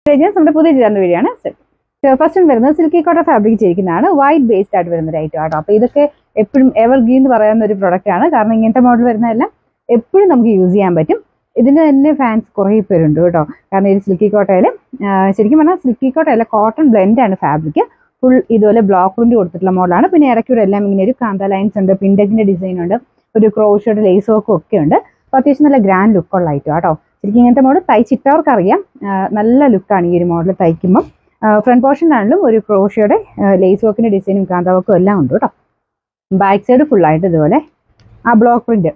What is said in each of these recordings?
നമ്മുടെ പുതിയ ചേർന്ന വീഡിയോയാണ്. ഫസ്റ്റ് വരുന്നത് സിൽക്കി കോട്ടൺ ഫാബ്രിക് ചെയ്യിക്കുന്നതാണ്. വൈറ്റ് ബേസ്ഡ് ആയിട്ട് വരുന്ന ഒരു ഐറ്റം ആട്ടോ. അപ്പോൾ ഇതൊക്കെ എപ്പോഴും എവർ ഗ്രീൻ എന്ന് പറയുന്ന ഒരു പ്രൊഡക്റ്റ് ആണ്. കാരണം ഇങ്ങനത്തെ മോഡൽ വരുന്നതെല്ലാം എപ്പോഴും നമുക്ക് യൂസ് ചെയ്യാൻ പറ്റും. ഇതിന് തന്നെ ഫാൻസ് കുറേ പേരുണ്ട് കേട്ടോ. കാരണം ഈ സിൽക്കി കോട്ടയിൽ ശരിക്കും പറഞ്ഞാൽ സിൽക്കി കോട്ടയല്ല, കോട്ടൺ ബ്ലെൻഡ് ആണ് ഫാബ്രിക്. ഫുൾ ഇതുപോലെ ബ്ലോക്ക് പ്രിന്റ് കൊടുത്തിട്ടുള്ള മോഡലാണ്. പിന്നെ ഇടയ്ക്കൂടെ എല്ലാം ഇങ്ങനെ ഒരു കാന്ത ലൈൻസ് ഉണ്ട്, പിൻഡക്കിന്റെ ഡിസൈൻ ഉണ്ട്, ഒരു ക്രോഷയുടെ ലേസ് വർക്കും ഒക്കെ ഉണ്ട്. അപ്പോൾ അത്യാവശ്യം നല്ല ഗ്രാൻഡ് ലുക്കുള്ള ഐറ്റം ആട്ടോ. ശരിക്കും ഇങ്ങനത്തെ മോഡൽ തയ്ച്ചിട്ടവർക്ക് അറിയാം, നല്ല ലുക്കാണ് ഈ ഒരു മോഡൽ തയ്ക്കുമ്പോൾ. ഫ്രണ്ട് പോർഷനാണെങ്കിലും ഒരു ക്രോഷയുടെ ലേസ് വർക്കിന്റെ ഡിസൈനും കാന്ത വർക്കും എല്ലാം ഉണ്ട് കേട്ടോ. ബാക്ക് സൈഡ് ഫുള്ളായിട്ട് ഇതുപോലെ ആ ബ്ലോക്ക് പ്രിന്റ്,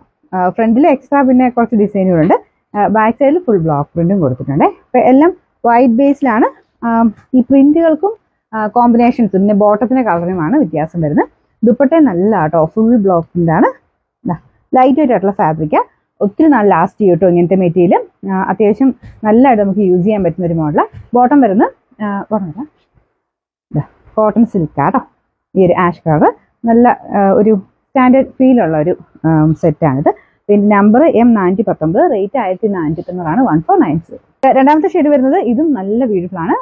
ഫ്രണ്ടിൽ എക്സ്ട്രാ പിന്നെ കുറച്ച് ഡിസൈനുകളുണ്ട്. ബാക്ക് സൈഡിൽ ഫുൾ ബ്ലോക്ക് പ്രിന്റും കൊടുത്തിട്ടുണ്ട്. അപ്പോൾ എല്ലാം വൈറ്റ് ബേസിലാണ്. ഈ പ്രിന്റുകൾക്കും കോമ്പിനേഷൻസും പിന്നെ ബോട്ടത്തിന്റെ കളറിനുമാണ് വ്യത്യാസം വരുന്നത്. ദുപ്പട്ട നല്ല കേട്ടോ, ഫുൾ ബ്ലോക്ക് പ്രിന്റാണ്. ലൈറ്റ് വെയിറ്റ് ആയിട്ടുള്ള ഫാബ്രിക്കാണ്. ഒത്തിരി നാൾ ലാസ്റ്റ് ചെയ്യും കേട്ടോ ഇങ്ങനത്തെ മെറ്റീരിയൽ. അത്യാവശ്യം നല്ലതായിട്ട് നമുക്ക് യൂസ് ചെയ്യാൻ പറ്റുന്ന ഒരു മോഡലാണ്. ബോട്ടം വരുന്നത് കോട്ടൺ സിൽക്കാട്ടോ. ഈ ഒരു ആഷ് കളർ നല്ല ഒരു സ്റ്റാൻഡേർഡ് ഫീലുള്ള ഒരു സെറ്റാണിത്. പിന്നെ നമ്പർ M419, റേറ്റ് 1490, 1490. രണ്ടാമത്തെ ഷെയ്ഡ് വരുന്നത് ഇതും നല്ല ബ്യൂട്ടിഫുൾ ആണ്.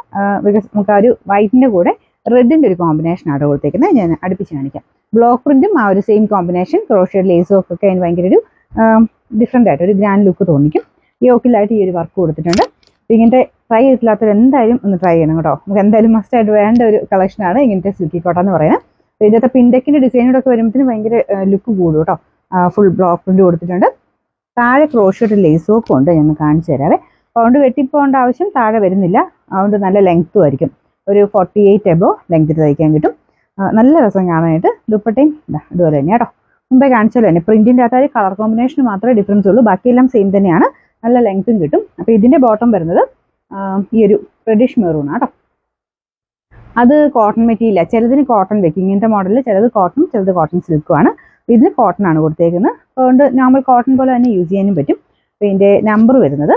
ബിക്കോസ് നമുക്ക് ആ ഒരു വൈറ്റിന്റെ കൂടെ റെഡിന്റെ ഒരു കോമ്പിനേഷൻ ആണ് കൊടുത്തേക്കുന്നത്. ഞാൻ അടുപ്പിച്ച് കാണിക്കാം. ബ്ലോക്ക് പ്രിന്റും ആ ഒരു സെയിം കോമ്പിനേഷൻ, ക്രോഷയുടെ ലേസ് വർക്ക് ഒക്കെ അതിന് ഭയങ്കര ഒരു ഡിഫറെന്റ് ആയിട്ട് ഒരു ഗ്രാൻഡ് ലുക്ക് തോന്നിക്കും. യോക്കിലായിട്ട് ഈ ഒരു വർക്ക് കൊടുത്തിട്ടുണ്ട്. ഇങ്ങനത്തെ ട്രൈ ചെയ്തിട്ടില്ലാത്തവർ എന്തായാലും ഒന്ന് ട്രൈ ചെയ്യണം കേട്ടോ. നമുക്ക് എന്തായാലും മസ്റ്റ് ആയിട്ട് വേണ്ട ഒരു കളക്ഷനാണ് ഇങ്ങനത്തെ സിൽക്കി കോട്ടൺ എന്ന് പറയുന്നത്. ഇതിനകത്തെ പിൻഡക്കിന്റെ ഡിസൈനോടെ ഒക്കെ വരുമ്പോഴത്തേന് ഭയങ്കര ലുക്ക് കൂടും കേട്ടോ. ഫുൾ ബ്ലോക്ക് പ്രിന്റ് കൊടുത്തിട്ടുണ്ട്. താഴെ ക്രോഷയുടെ ലേസ് വർക്കും ഉണ്ട്. ഞാൻ കാണിച്ചു തരാവേ. അതുകൊണ്ട് വെട്ടിപ്പോകേണ്ട ആവശ്യം താഴെ വരുന്നില്ല. അതുകൊണ്ട് നല്ല ലെങ്ത്തും ആയിരിക്കും. ഒരു 48 എബോ ലെങ്ത്തിൽ തയ്ക്കാൻ കിട്ടും. നല്ല രസം കാണാനായിട്ട്. ദുപ്പട്ടയും ഇതുപോലെ തന്നെ കേട്ടോ. മുമ്പേ കാണിച്ചാൽ തന്നെ പ്രിന്റിൻ്റെ അകത്ത് കളർ കോമ്പിനേഷൻ മാത്രമേ ഡിഫറൻസ് ഉള്ളൂ, ബാക്കിയെല്ലാം സെയിം തന്നെയാണ്. നല്ല ലെങ്ത്തും കിട്ടും. അപ്പോൾ ഇതിന്റെ ബോട്ടം വരുന്നത് ഈ ഒരു റെഡിഷ് മെറൂൺ ആട്ടോ. അത് കോട്ടൺ മെറ്റീരിയൽ, ചിലതിന് കോട്ടൺ വെക്കും ഇങ്ങനത്തെ മോഡലിൽ, ചിലത് കോട്ടൺ, ചിലത് കോട്ടൺ സിൽക്കുമാണ്. ഇതിന് കോട്ടൺ ആണ് കൊടുത്തേക്കുന്നത്. അതുകൊണ്ട് നോർമൽ കോട്ടൺ പോലെ തന്നെ യൂസ് ചെയ്യാനും പറ്റും. അപ്പോൾ ഇതിന്റെ നമ്പർ വരുന്നത്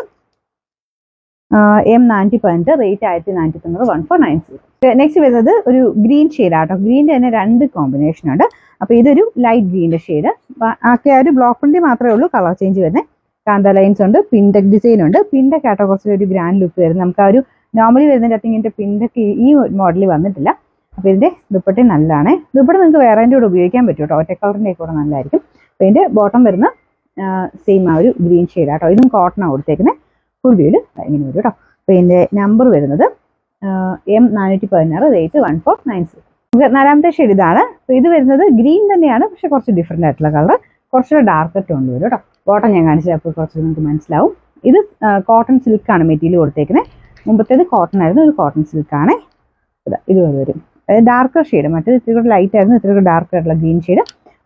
M415, റേറ്റ് 1490, 1490. നെക്സ്റ്റ് വരുന്നത് ഒരു ഗ്രീൻ ഷെയ്ഡ് ആട്ടോ. ഗ്രീനിന്റെ തന്നെ 2 കോമ്പിനേഷൻ ഉണ്ട്. അപ്പോൾ ഇതൊരു ലൈറ്റ് ഗ്രീനിന്റെ ഷെയ്ഡ്. ആക്കി ആ ഒരു ബ്ലോക്ക് പ്രിന്റ് മാത്രമേ ഉള്ളൂ കളർ ചേഞ്ച് വരുന്നത്. കാന്ത ലൈൻസ് ഉണ്ട്, പിൻഡക് ഡിസൈൻ ഉണ്ട്. പിൻഡക് ആട്ടോ കുറച്ചൊരു ഗ്രാൻഡ് ലുക്ക് വരുന്നത്. നമുക്ക് ആ ഒരു നോർമലി വരുന്നതിൻ്റെ അകത്ത് ഇങ്ങനത്തെ പിൻഡക് ഈ മോഡലിൽ വന്നിട്ടില്ല. അപ്പോൾ ഇതിന്റെ ദുപ്പട്ട നല്ലതാണ്. ദുപ്പട്ട നിങ്ങൾക്ക് വേറെ കൂടെ ഉപയോഗിക്കാൻ പറ്റും കേട്ടോ. ഒറ്റ കളറിൻ്റെ കൂടെ നല്ലതായിരിക്കും. അപ്പോൾ ഇതിന്റെ ബോട്ടം വരുന്ന സെയിം ആ ഒരു ഗ്രീൻ ഷെയ്ഡ് ആട്ടോ. ഇതും കോട്ടണാണ് കൊടുത്തേക്കുന്നത്. ഫുൾ വ്യൂല് ഇങ്ങനെ വരും കേട്ടോ. അപ്പോൾ ഇതിന്റെ നമ്പർ വരുന്നത് M416, റേറ്റ് 1490. നാലാമത്തെ ഷെയ്ഡ് ഇതാണ്. അപ്പോൾ ഇത് വരുന്നത് ഗ്രീൻ തന്നെയാണ്, പക്ഷെ കുറച്ച് ഡിഫറെന്റ് ആയിട്ടുള്ള കളർ, കുറച്ചുകൂടെ ഡാർക്ക് ടോൺ വരും കേട്ടോ. ബോട്ടം ഞാൻ കാണിച്ചത് അപ്പോൾ കുറച്ച് നിങ്ങൾക്ക് മനസ്സിലാവും. ഇത് കോട്ടൺ സിൽക്കാണ് മെറ്റീരിയൽ കൊടുത്തേക്കുന്നത്. മുമ്പത്തേത് കോട്ടൺ ആയിരുന്നു, ഇത് കോട്ടൺ സിൽക്കാണ്. ഇതുപോലെ വരും. അതായത് ഡാർക്കർ ഷെയ്ഡ്. മറ്റേത് ഇത്തിരി കൂടെ ലൈറ്റ് ആയിരുന്നു, ഇത്തിരി കൂടെ ഡാർക്ക് ആയിട്ടുള്ള ഗ്രീൻ ഷെയ്ഡ്.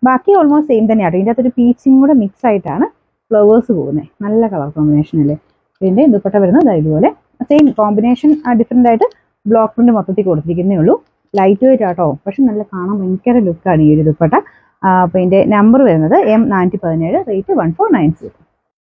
ബാക്കി ഓൾമോസ്റ്റ് സെയിം തന്നെയാണ്. ഇതിൻ്റെ അകത്തൊരു പീച്ചും കൂടെ മിക്സ് ആയിട്ടാണ് ഫ്ലവേഴ്സ് പോകുന്നത്. നല്ല കളർ കോമ്പിനേഷൻ അല്ലേ. ഇതിൻ്റെ ദുപ്പട്ട വരുന്നത് ഇതുപോലെ സെയിം കോമ്പിനേഷൻ, ഡിഫറെൻ്റ് ആയിട്ട് ബ്ലോക്ക് പ്രിന്റ് മൊത്തത്തിൽ കൊടുത്തിരിക്കുന്നേ ഉള്ളൂ. ലൈറ്റ് വെയിറ്റ് ആട്ടോ, പക്ഷെ നല്ല കാണാൻ ഭയങ്കര ലുക്കാണ് ഈ ഒരു ദുപ്പട്ട. അപ്പോൾ ഇതിൻ്റെ നമ്പർ വരുന്നത് M417, റേറ്റ് 1490.